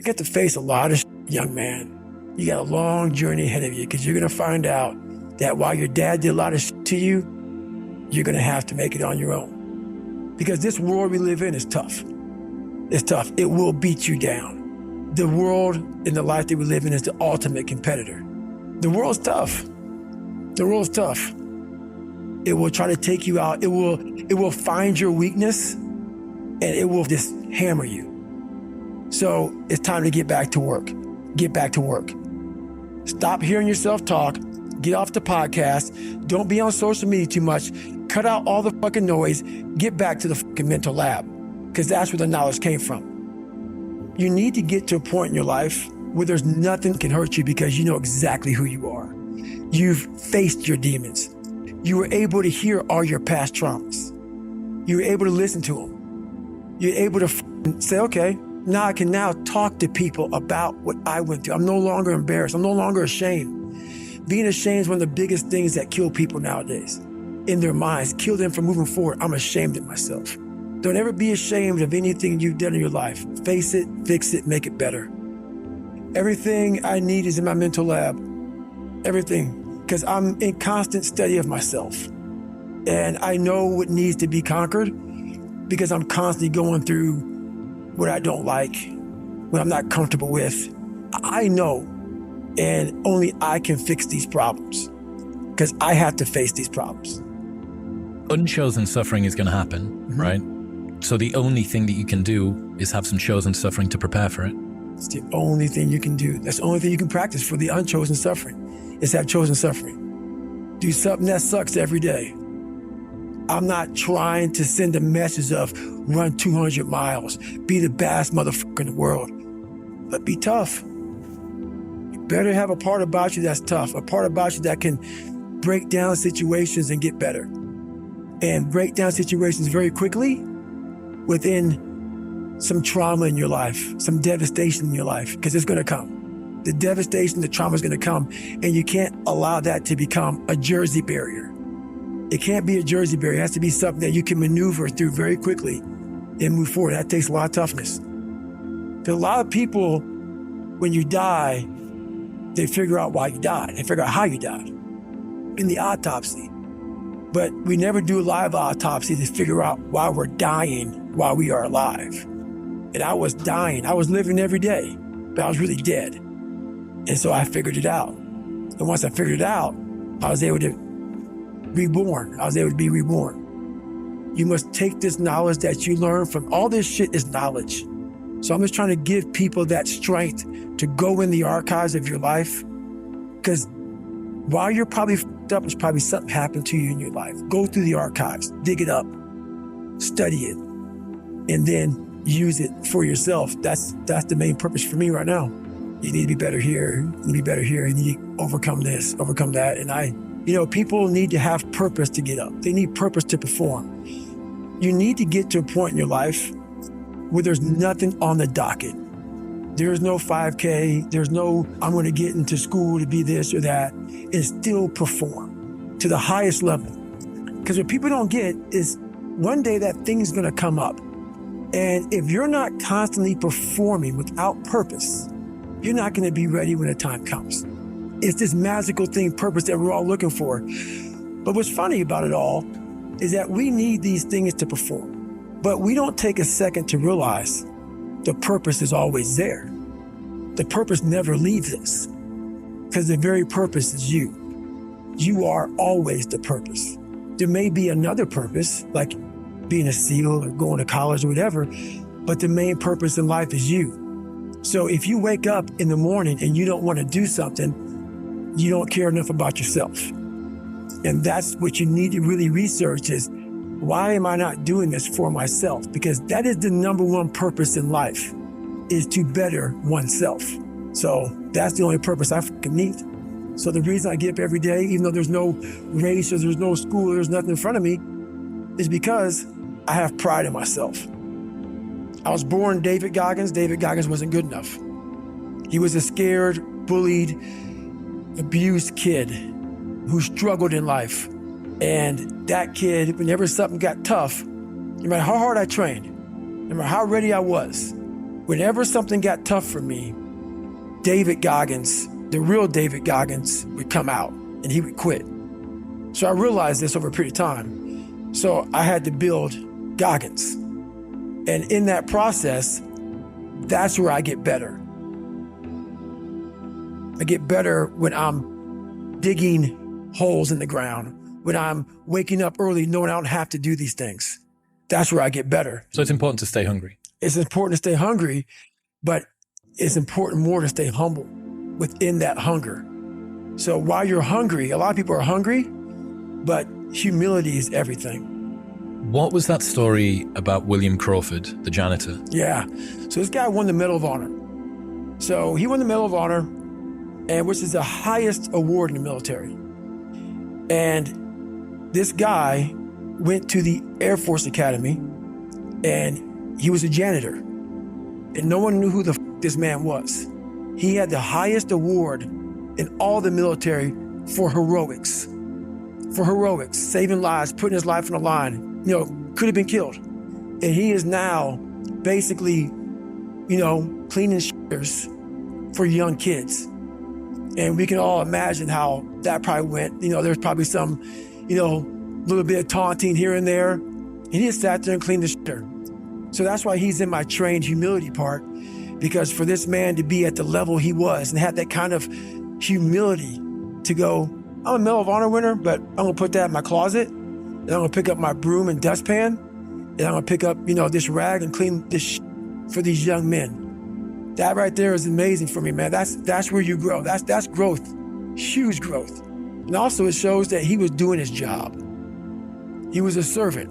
got to face a lot of young man. You got a long journey ahead of you because you're going to find out that while your dad did a lot of to you, you're going to have to make it on your own. Because this world we live in is tough. It's tough. It will beat you down. The world and the life that we live in is the ultimate competitor. The world's tough. The world's tough. It will try to take you out. It will find your weakness and it will just hammer you. So it's time to get back to work. Get back to work. Stop hearing yourself talk. Get off the podcast. Don't be on social media too much. Cut out all the fucking noise. Get back to the fucking mental lab because that's where the knowledge came from. You need to get to a point in your life where there's nothing can hurt you because you know exactly who you are. You've faced your demons. You were able to hear all your past traumas. You were able to listen to them. You're able to say, okay, now I can now talk to people about what I went through. I'm no longer embarrassed. I'm no longer ashamed. Being ashamed is one of the biggest things that kill people nowadays. In their minds, kill them from moving forward. I'm ashamed of myself. Don't ever be ashamed of anything you've done in your life. Face it, fix it, make it better. Everything I need is in my mental lab. Everything. Because I'm in constant study of myself. And I know what needs to be conquered because I'm constantly going through what I don't like, what I'm not comfortable with. I know, and only I can fix these problems because I have to face these problems. Unchosen suffering is going to happen, right? So the only thing that you can do is have some chosen suffering to prepare for it. It's the only thing you can do. That's the only thing you can practice for the unchosen suffering. Is have chosen suffering. Do something that sucks every day. I'm not trying to send a message of run 200 miles, be the baddest motherfucker in the world, but be tough. You better have a part about you that's tough, a part about you that can break down situations and get better. And break down situations very quickly within some trauma in your life, some devastation in your life, because it's going to come. The devastation, the trauma is going to come, and you can't allow that to become a Jersey barrier. It can't be a Jersey barrier. It has to be something that you can maneuver through very quickly and move forward. That takes a lot of toughness. There's a lot of people, when you die, they figure out why you died. They figure out how you died in the autopsy. But we never do a live autopsy to figure out why we're dying while we are alive. And I was dying. I was living every day, but I was really dead. And so I figured it out. And once I figured it out, I was able to reborn. I was able to be reborn. You must take this knowledge that you learn from all this shit is knowledge. So I'm just trying to give people that strength to go in the archives of your life. Because while you're probably fucked up, there's probably something happened to you in your life. Go through the archives, dig it up, study it, and then use it for yourself. That's the main purpose for me right now. You need to be better here. You need to be better here. You need to overcome this, overcome that. And people need to have purpose to get up. They need purpose to perform. You need to get to a point in your life where there's nothing on the docket. There's no 5K. There's no, I'm going to get into school to be this or that, and still perform to the highest level. Because what people don't get is one day that thing's going to come up. And if you're not constantly performing without purpose, you're not going to be ready when the time comes. It's this magical thing, purpose, that we're all looking for. But what's funny about it all is that we need these things to perform. But we don't take a second to realize the purpose is always there. The purpose never leaves us because the very purpose is you. You are always the purpose. There may be another purpose, like being a SEAL or going to college or whatever, but the main purpose in life is you. So if you wake up in the morning and you don't want to do something, you don't care enough about yourself. And that's what you need to really research is, why am I not doing this for myself? Because that is the number one purpose in life, is to better oneself. So that's the only purpose I fucking need. So the reason I get up every day, even though there's no race or there's no school, or there's nothing in front of me, is because I have pride in myself. I was born David Goggins. David Goggins wasn't good enough. He was a scared, bullied, abused kid who struggled in life. And that kid, whenever something got tough, no matter how hard I trained, no matter how ready I was, Whenever something got tough for me, David Goggins, the real David Goggins, would come out and he would quit. So I realized this over a period of time. So I had to build Goggins. And in that process, that's where I get better. I get better when I'm digging holes in the ground, when I'm waking up early knowing I don't have to do these things. That's where I get better. So it's important to stay hungry. It's important to stay hungry, but it's important more to stay humble within that hunger. So while you're hungry, a lot of people are hungry, but humility is everything. What was that story about William Crawford, the janitor? Yeah. So this guy won the Medal of Honor. So he won the Medal of Honor, and which is the highest award in the military. And this guy went to the Air Force Academy, and he was a janitor. And no one knew who the this man was. He had the highest award in all the military for heroics. For heroics, saving lives, putting his life on the line. Could have been killed. And he is now basically, cleaning shitters for young kids. And we can all imagine how that probably went. There's probably some, little bit of taunting here and there. And he just sat there and cleaned the shitter. So that's why he's in my trained humility part, because for this man to be at the level he was and have that kind of humility to go, I'm a Medal of Honor winner, but I'm gonna put that in my closet, and I'm gonna pick up my broom and dustpan, and I'm gonna pick up, this rag and clean this for these young men. That right there is amazing for me, man. That's where you grow. That's growth, huge growth. And also it shows that he was doing his job. He was a servant.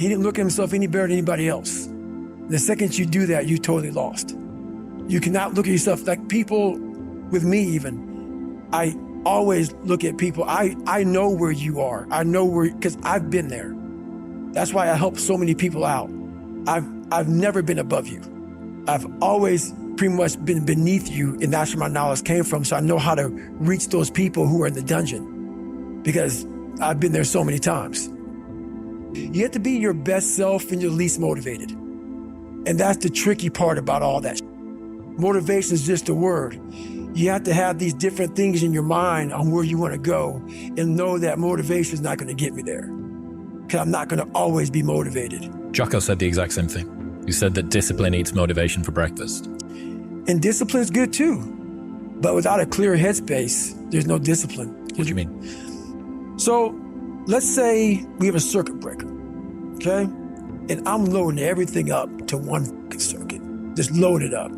He didn't look at himself any better than anybody else. The second you do that, you totally lost. You cannot look at yourself like people, with me even. I always look at people. I know where you are. I know where, because I've been there. That's why I help so many people out. I've never been above you. I've always pretty much been beneath you, and that's where my knowledge came from. So I know how to reach those people who are in the dungeon, because I've been there so many times. You have to be your best self when you're least motivated. And that's the tricky part about all that. Motivation is just a word. You have to have these different things in your mind on where you want to go, and know that motivation is not going to get me there, because I'm not going to always be motivated. Jocko said the exact same thing. You said that discipline eats motivation for breakfast. And discipline is good too. But without a clear headspace, there's no discipline. What do you mean? So let's say we have a circuit breaker, okay? And I'm loading everything up to one circuit. Just load it up.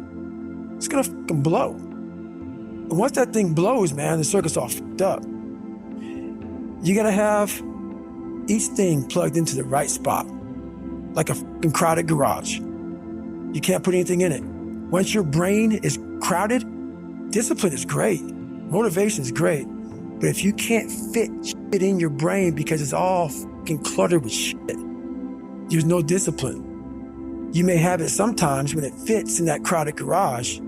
It's gonna fucking blow. And once that thing blows, man, the circuit's all fucked up. You gotta have each thing plugged into the right spot, like a fucking crowded garage. You can't put anything in it. Once your brain is crowded, discipline is great. Motivation is great. But if you can't fit shit in your brain because it's all fucking cluttered with shit, there's no discipline. You may have it sometimes when it fits in that crowded garage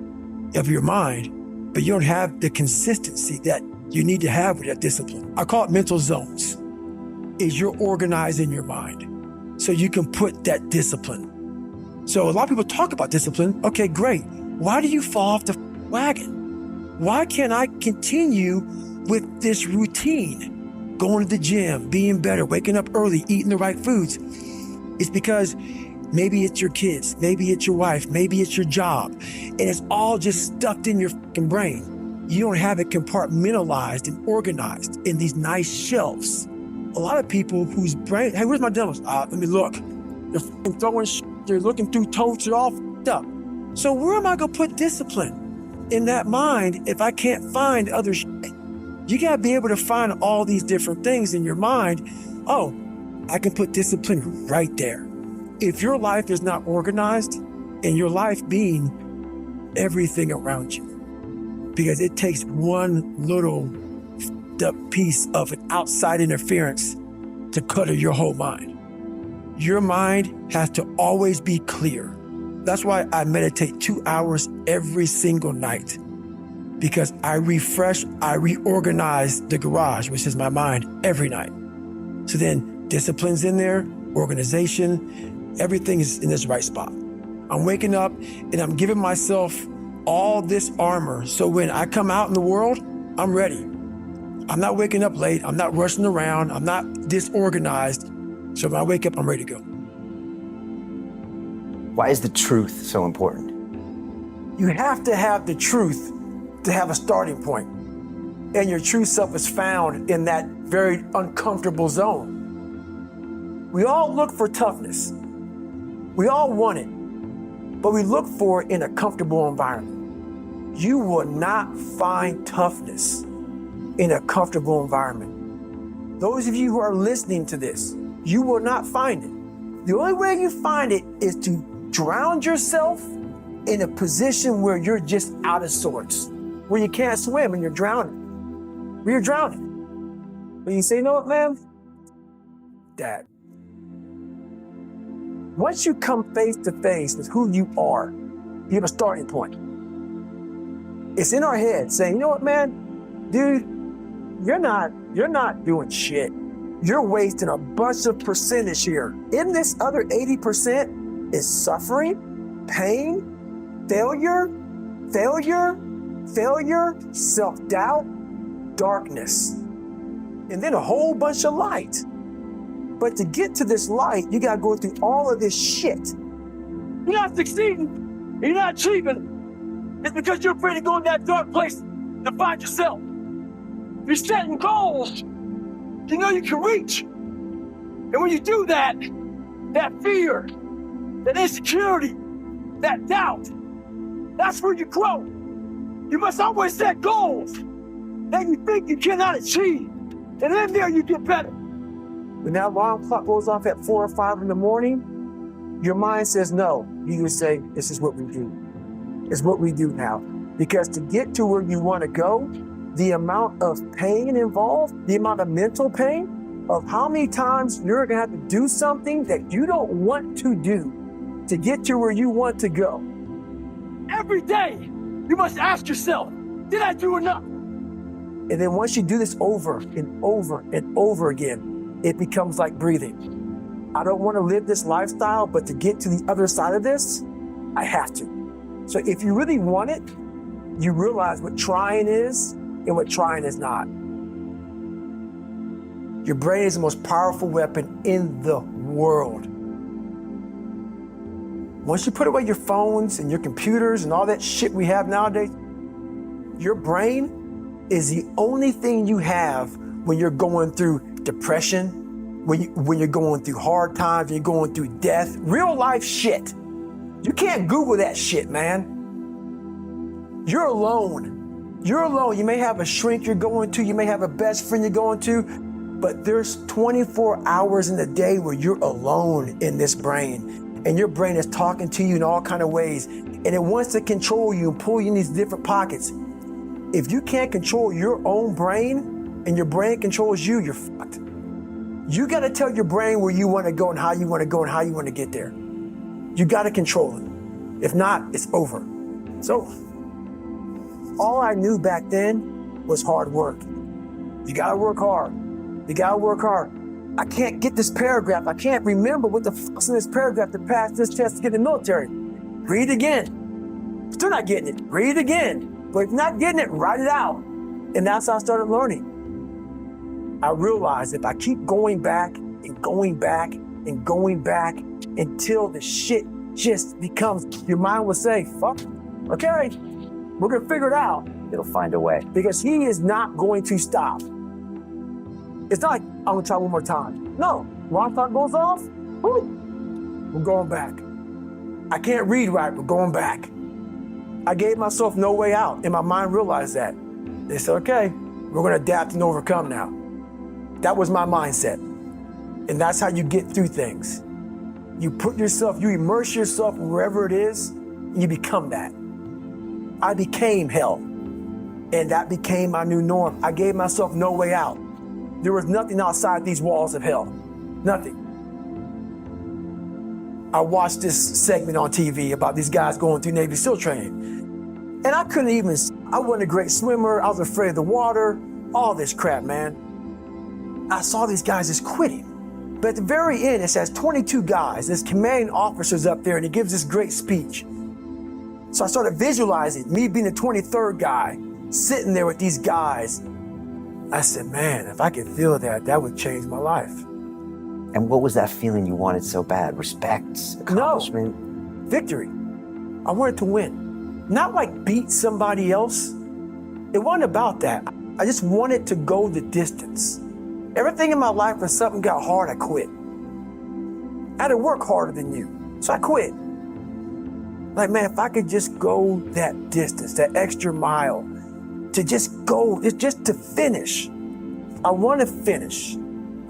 of your mind, but you don't have the consistency that you need to have with that discipline. I call it mental zones. Is you're organized in your mind so you can put that discipline. So a lot of people talk about discipline. Okay, great. Why do you fall off the wagon? Why can't I continue with this routine? Going to the gym, being better, waking up early, eating the right foods. It's because maybe it's your kids, maybe it's your wife, maybe it's your job, and it's all just stuck in your fucking brain. You don't have it compartmentalized and organized in these nice shelves. A lot of people whose brain, hey, where's my demos? Let me look. They're fucking throwing shit. They're looking through totes. They're all fucked up. So where am I going to put discipline in that mind if I can't find other shit? You got to be able to find all these different things in your mind. Oh, I can put discipline right there. If your life is not organized, and your life being everything around you, because it takes one little piece of an outside interference to clutter your whole mind. Your mind has to always be clear. That's why I meditate 2 hours every single night, because I refresh, I reorganize the garage, which is my mind, every night. So then discipline's in there, organization, everything is in this right spot. I'm waking up and I'm giving myself all this armor. So when I come out in the world, I'm ready. I'm not waking up late. I'm not rushing around. I'm not disorganized. So when I wake up, I'm ready to go. Why is the truth so important? You have to have the truth to have a starting point. And your true self is found in that very uncomfortable zone. We all look for toughness. We all want it, but we look for it in a comfortable environment. You will not find toughness in a comfortable environment. Those of you who are listening to this, you will not find it. The only way you find it is to drown yourself in a position where you're just out of sorts, where you can't swim and you're drowning. Where you're drowning. But you say, you know what, man? Dad. Once you come face to face with who you are, you have a starting point. It's in our head saying, you know what, man? Dude, you're not doing shit. You're wasting a bunch of percentage here. In this other 80% is suffering, pain, failure, self-doubt, darkness, and then a whole bunch of light. But to get to this light, you gotta go through all of this shit. You're not succeeding, you're not achieving. It's because you're afraid to go in that dark place to find yourself. You're setting goals you know you can reach. And when you do that, that fear, that insecurity, that doubt, that's where you grow. You must always set goals that you think you cannot achieve. And then there you get better. When that alarm clock goes off at 4 or 5 in the morning, your mind says no. You just say, this is what we do. It's what we do now. Because to get to where you want to go, the amount of pain involved, the amount of mental pain of how many times you're going to have to do something that you don't want to do to get to where you want to go. Every day, you must ask yourself, did I do enough? And then once you do this over and over and over again, it becomes like breathing. I don't want to live this lifestyle, but to get to the other side of this, I have to. So if you really want it, you realize what trying is and what trying is not. Your brain is the most powerful weapon in the world. Once you put away your phones and your computers and all that shit we have nowadays, your brain is the only thing you have when you're going through depression, when you're going through hard times, when you're going through death, real life shit. You can't Google that shit, man. You're alone. You're alone. You may have a shrink you're going to, you may have a best friend you're going to, but there's 24 hours in the day where you're alone in this brain. And your brain is talking to you in all kinds of ways. And it wants to control you and pull you in these different pockets. If you can't control your own brain and your brain controls you, you're fucked. You got to tell your brain where you want to go and how you want to go and how you want to get there. You got to control it. If not, it's over. So all I knew back then was hard work. You got to work hard. You got to work hard. I can't get this paragraph. I can't remember what the fuck's in this paragraph to pass this test to get in the military. Read again. Still not getting it. Read again. But if you're not getting it, write it out. And that's how I started learning. I realized if I keep going back and going back and going back until the shit just becomes, your mind will say, fuck, okay, we're gonna figure it out. It'll find a way. Because he is not going to stop. It's not like, I'm gonna try one more time. No, alarm clock goes off, whoo, we're going back. I can't read right, we're going back. I gave myself no way out, and my mind realized that. They said, okay, we're gonna adapt and overcome now. That was my mindset. And that's how you get through things. You put yourself, you immerse yourself wherever it is, and you become that. I became hell, and that became my new norm. I gave myself no way out. There was nothing outside these walls of hell. Nothing. I watched this segment on TV about these guys going through Navy SEAL training. And I couldn't even, I wasn't a great swimmer. I was afraid of the water, all this crap, man. I saw these guys just quitting. But at the very end, it says 22 guys. This commanding officer's up there and he gives this great speech. So I started visualizing me being the 23rd guy, sitting there with these guys. I said, man, if I could feel that, that would change my life. And what was that feeling you wanted so bad? Respect, accomplishment? No, victory. I wanted to win. Not like beat somebody else. It wasn't about that. I just wanted to go the distance. Everything in my life, when something got hard, I quit. I had to work harder than you, so I quit. Like, man, if I could just go that distance, that extra mile, to just go, it's just to finish. I want to finish.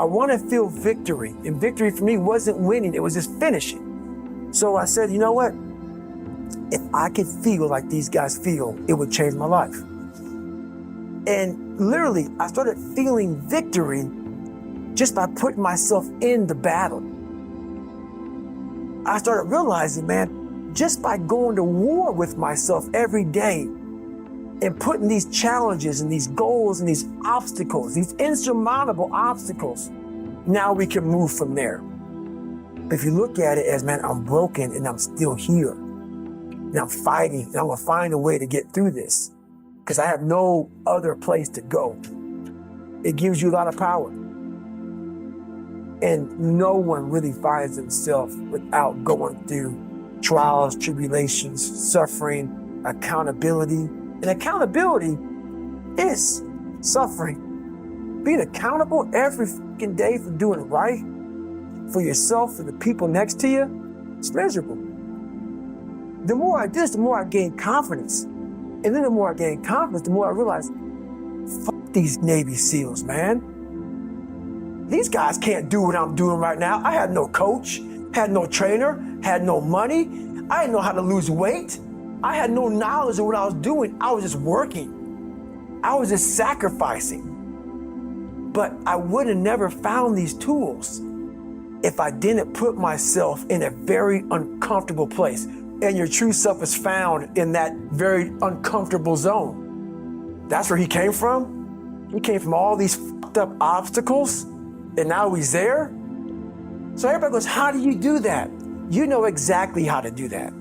I want to feel victory. And victory for me wasn't winning, it was just finishing. So I said, you know what? If I could feel like these guys feel, it would change my life. And literally, I started feeling victory just by putting myself in the battle. I started realizing, man, just by going to war with myself every day and putting these challenges and these goals and these obstacles, these insurmountable obstacles, now we can move from there. But if you look at it as, man, I'm broken and I'm still here. And I'm fighting and I'm gonna find a way to get through this because I have no other place to go. It gives you a lot of power. And no one really finds themselves without going through trials, tribulations, suffering, accountability. And accountability is suffering. Being accountable every fucking day for doing right for yourself and the people next to you, it's miserable. The more I did this, the more I gained confidence. And then the more I gained confidence, the more I realized, fuck these Navy SEALs, man. These guys can't do what I'm doing right now. I had no coach, had no trainer, had no money. I didn't know how to lose weight. I had no knowledge of what I was doing. I was just working. I was just sacrificing. But I would have never found these tools if I didn't put myself in a very uncomfortable place. And your true self is found in that very uncomfortable zone. That's where he came from. He came from all these fucked up obstacles, and now he's there. So everybody goes, how do you do that? You know exactly how to do that.